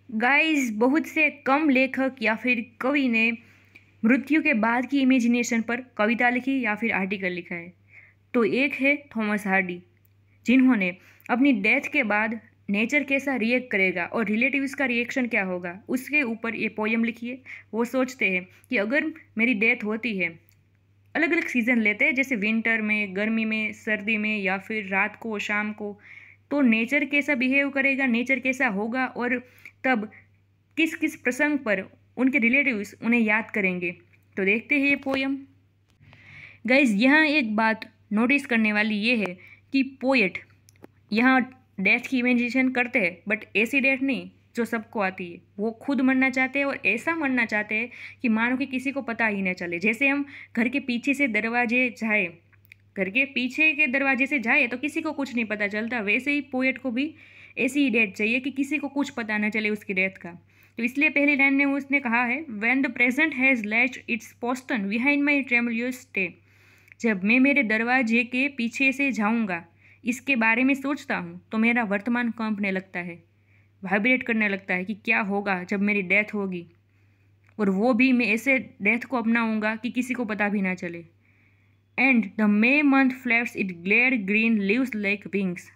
Guys, बहुत से कम लेखक या फिर कवि ने मृत्यु के बाद की इमेजिनेशन पर कविता लिखी या फिर आर्टिकल लिखा है। तो एक है थॉमस हार्डी, जिन्होंने अपनी डेथ के बाद नेचर कैसा रिएक्ट करेगा और रिलेटिव्स का रिएक्शन क्या होगा उसके ऊपर ये पोयम लिखी है। वो सोचते हैं कि अगर मेरी डेथ होती है, अलग अलग सीज़न लेते हैं जैसे विंटर में, गर्मी में, सर्दी में या फिर रात को, शाम को, तो नेचर कैसा बिहेव करेगा, नेचर कैसा होगा और तब किस किस प्रसंग पर उनके रिलेटिव्स उन्हें याद करेंगे। तो देखते हैं ये पोयम। गाइज, यहाँ एक बात नोटिस करने वाली ये है कि पोएट यहाँ डेथ की इमेजिनेशन करते हैं, बट ऐसी डेथ नहीं जो सबको आती है। वो खुद मरना चाहते हैं और ऐसा मरना चाहते हैं कि मानो कि किसी को पता ही न चले। जैसे हम घर के पीछे से दरवाजे जाए, घर के पीछे के दरवाजे से जाए तो किसी को कुछ नहीं पता चलता, वैसे ही पोएट को भी ऐसी ही डेथ चाहिए कि किसी को कुछ पता न चले उसकी डेथ का। तो इसलिए पहली लाइन में उसने कहा है, when the present has latched its postern behind my tremulous stay. जब मैं मेरे दरवाजे के पीछे से जाऊंगा, इसके बारे में सोचता हूँ तो मेरा वर्तमान कांपने लगता है, वाइब्रेट करने लगता है कि क्या होगा जब मेरी डेथ होगी, और वो भी मैं ऐसे डेथ को अपनाऊंगा कि किसी को पता भी ना चले। And the May month flats it glare green leaves like Winx.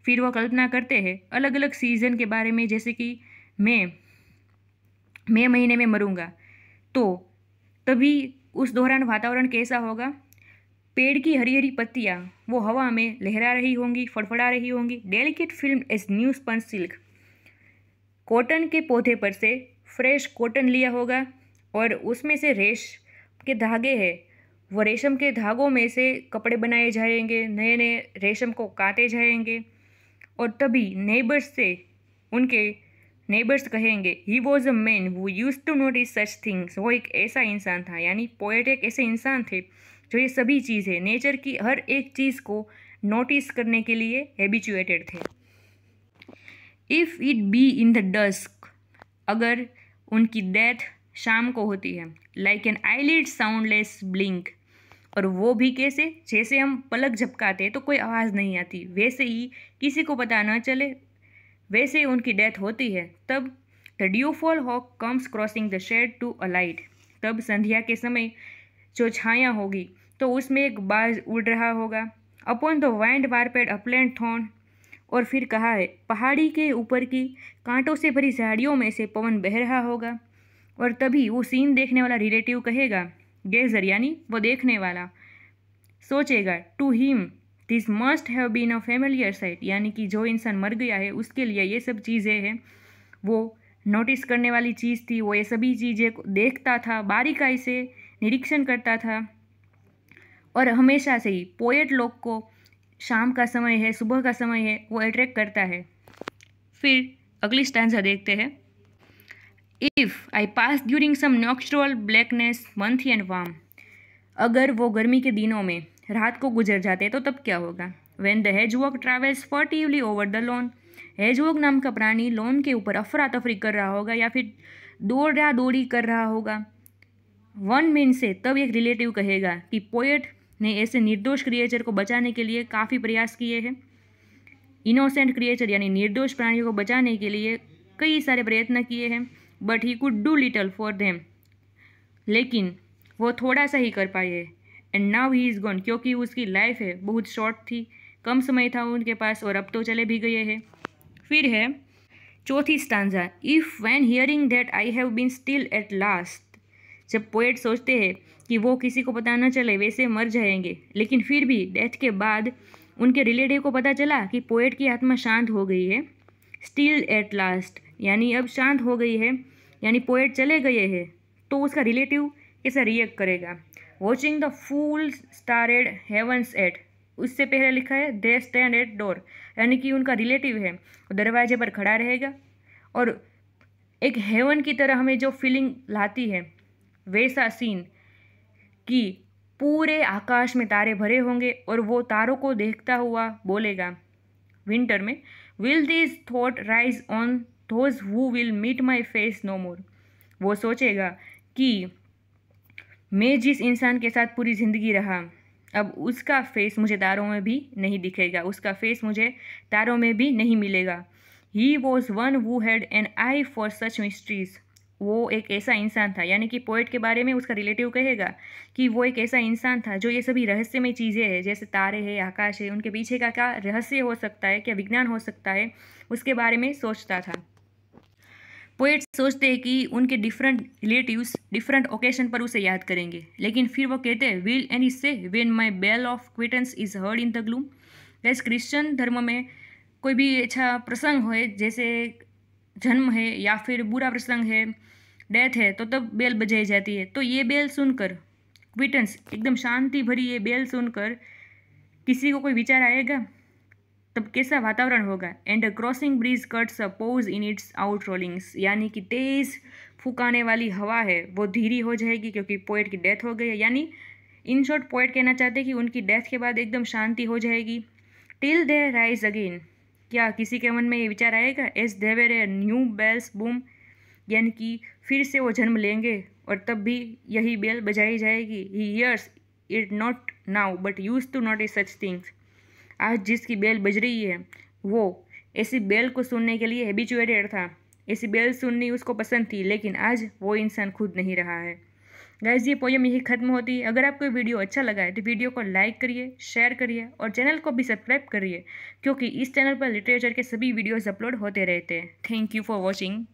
फिर वो कल्पना करते हैं अलग अलग सीजन के बारे में, जैसे कि मई महीने में मरूंगा तो तभी उस दौरान वातावरण कैसा होगा। पेड़ की हरी हरी पत्तियाँ वो हवा में लहरा रही होंगी, फड़फड़ा रही होंगी। Delicate film as new spun silk. Cotton के पौधे पर से फ्रेश कॉटन लिया होगा और उसमें से रेशम के धागे हैं, वो रेशम के धागों में से कपड़े बनाए जाएंगे, नए नए रेशम को काटे जाएंगे। और तभी उनके नेबर्स कहेंगे, he was a man who used to notice such things. वो एक ऐसा इंसान था, यानी पोएट एक ऐसे इंसान थे जो ये सभी चीज़ें, नेचर की हर एक चीज़ को नोटिस करने के लिए हैबिचुएटेड थे। If it be in the dusk, अगर उनकी डेथ शाम को होती है, like an eyelid soundless blink, और वो भी कैसे, जैसे हम पलक झपकाते हैं तो कोई आवाज़ नहीं आती, वैसे ही किसी को पता न चले, वैसे उनकी डेथ होती है। तब the dewfall hawk comes crossing the shade to alight. तब संध्या के समय जो छाया होगी तो उसमें एक बाज उड़ रहा होगा। Upon the wind warped upland thorn. और फिर कहा है, पहाड़ी के ऊपर की कांटों से भरी झाड़ियों में से पवन बह रहा होगा। और तभी वो सीन देखने वाला रिलेटिव कहेगा, गेजर यानी वो देखने वाला सोचेगा, to him this must have been a familiar sight, यानी कि जो इंसान मर गया है उसके लिए ये सब चीज़ें हैं, वो नोटिस करने वाली चीज़ थी। वो ये सभी चीज़ें को देखता था, बारीकाई से निरीक्षण करता था। और हमेशा से ही पोएट लोग को शाम का समय है, सुबह का समय है, वो अट्रैक्ट करता है। फिर अगली स्टैंजा देखते हैं। If I pass during some nocturnal blackness mothy and warm. अगर वो गर्मी के दिनों में रात को गुजर जाते तो तब क्या होगा। When the hedgehog travels furtively over the lawn. Hedgehog नाम का प्राणी लॉन के ऊपर अफरा तफरी कर रहा होगा या फिर दौड़ी कर रहा होगा। वन मीन से तब एक रिलेटिव कहेगा कि पोएट ने ऐसे निर्दोष क्रिएचर को बचाने के लिए काफ़ी प्रयास किए हैं। इनोसेंट क्रिएचर यानी निर्दोष प्राणियों को बचाने के लिए कई सारे प्रयत्न किए हैं, but he could do little for them. लेकिन वो थोड़ा सा ही कर पाए हैं। And now he is gone, क्योंकि उसकी लाइफ है बहुत शॉर्ट थी, कम समय था उनके पास और अब तो चले भी गए हैं। फिर है चौथी stanza. If when hearing that I have been still at last. जब पोएट सोचते हैं कि वो किसी को पता न चले, वैसे मर जाएंगे, लेकिन फिर भी डेथ के बाद उनके रिलेटिव को पता चला कि पोएट की आत्मा शांत हो गई है। स्टिल एट लास्ट यानी अब शांत हो गई है, यानी पोएट चले गए हैं, तो उसका रिलेटिव कैसा रिएक्ट करेगा। Watching the full starred heavens at. उससे पहले लिखा है दे स्टैंड एट डोर, यानी कि उनका रिलेटिव है दरवाजे पर खड़ा रहेगा। और एक हेवन की तरह हमें जो फीलिंग लाती है वैसा सीन कि पूरे आकाश में तारे भरे होंगे और वो तारों को देखता हुआ बोलेगा विंटर में, will this thought rise on those who will meet my face no more. वो सोचेगा कि मैं जिस इंसान के साथ पूरी ज़िंदगी रहा, अब उसका फेस मुझे तारों में भी नहीं दिखेगा, उसका फेस मुझे तारों में भी नहीं मिलेगा। He was one who had an I for such mysteries. वो एक ऐसा इंसान था, यानी कि पोएट के बारे में उसका रिलेटिव कहेगा कि वो एक ऐसा इंसान था जो ये सभी रहस्यमय चीज़ें हैं, जैसे तारे हैं, आकाश है, उनके पीछे का क्या रहस्य हो सकता है, क्या विज्ञान हो सकता है, उसके बारे में सोचता था। पोएट्स सोचते हैं कि उनके डिफरेंट रिलेटिव्स डिफरेंट ओकेशन पर उसे याद करेंगे, लेकिन फिर वो कहते हैं will any say when my bell of quittance is heard in the gloom. जैसे क्रिश्चियन धर्म में कोई भी अच्छा प्रसंग हो, जैसे जन्म है या फिर बुरा प्रसंग है, डेथ है, तो तब बेल बजाई जाती है। तो ये बेल सुनकर क्विटेंस एकदम शांति भरी ये बेल सुनकर किसी को कोई विचार आएगा, तब कैसा वातावरण होगा। And a crossing breeze cuts a pause in its outrollings, यानी कि तेज फूकाने वाली हवा है वो धीरी हो जाएगी क्योंकि पोएट की डेथ हो गई है। यानी इन शॉर्ट पोएट कहना चाहते हैं कि उनकी डेथ के बाद एकदम शांति हो जाएगी। टिल दे राइज अगेन, क्या किसी के मन में ये विचार आएगा as they were a new bell's boom, यानी कि फिर से वो जन्म लेंगे और तब भी यही बेल बजाई जाएगी। He hears it not now but used to notice such things. आज जिसकी बेल बज रही है वो ऐसी बेल को सुनने के लिए हैबिचुएटेड था, ऐसी बेल सुननी उसको पसंद थी, लेकिन आज वो इंसान खुद नहीं रहा है। गाइस, ये पोयम यही खत्म होती है। अगर आपको वीडियो अच्छा लगा है तो वीडियो को लाइक करिए, शेयर करिए और चैनल को भी सब्सक्राइब करिए, क्योंकि इस चैनल पर लिटरेचर के सभी वीडियोस अपलोड होते रहते हैं। Thank you for watching.